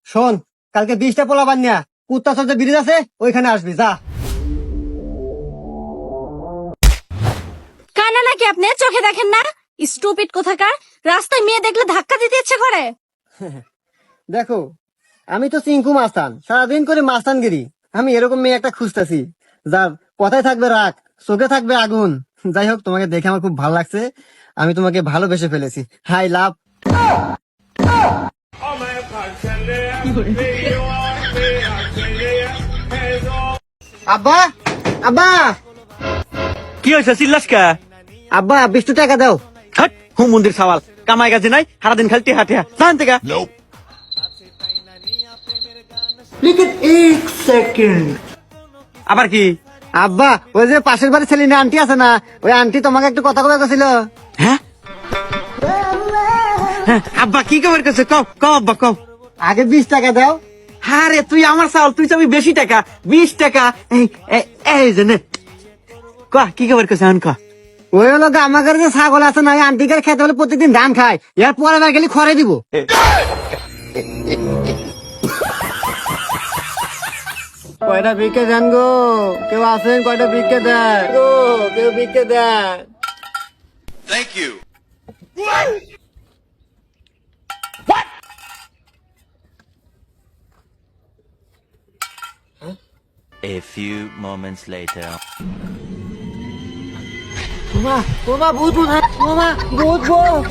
শোন, কালকে 20টা পোলা বান্যা কুত্তা সজ্জা ব্রিজ আছে, ওইখানে আসবি, যা। কানা নাকি আপনি, চোখে দেখেন না? স্টুপিড কোথাকার, রাস্তায় মেয়ে দেখলে ধাক্কা দিতে ইচ্ছে করে। দেখো, আমি তো চিঙ্কু মাস্তান, সারাদিন করে মাস্তানগিরি। আমি এরকম মেয়ে একটা খুঁজতেছি, যার কথায় থাকবে রাগ, চোখে থাকবে আগুন। যাই হোক, তোমাকে দেখে আমার খুব ভালো লাগছে, আমি তোমাকে ভালোবেসে ফেলেছি। হাই লাভ। আব্বা, আব্বা, কি হয়েছে চিল্লাস কে? আব্বা, 20 টাকা দাও। হাট হুম মন্দির সওয়াল কামাই কাজে নাই, সারাদিন খালি টেহা টেহা জান থেকে। আবার কি? আব্বা, ওই যে পাশের বাড়ির ছেলে না আন্টি আছে না, ওই আন্টি তোমাকে একটু কথা কথা ছিল। হ্যাঁ হ্যাঁ, আব্বা কি খবর করছে? কও কও আব্বা কও। আগে 20 টাকা দাও। হ্যাঁ রে, তুই আমার চাউল, তুই চাবি বেশি টাকা, 20 টাকা। এই যে নে ক, কি খবর করছে আন ক। ওই হলো আমাদের যে ছাগল আছে না, ওই আন্টিকার খেতে হলে প্রত্যেকদিন ধান খায়, এর পরে বার গেলে খড়ে দিব। কয়টা ভিক্ষে দেন গো, কেউ আছেন? কয়টা ভিক্ষে দেন গো, কেউ ভিক্ষে দেন। Thank you. A few moments later. ওমা, ওমা, ভূত ভূত, ওমা, ভূত ভূত।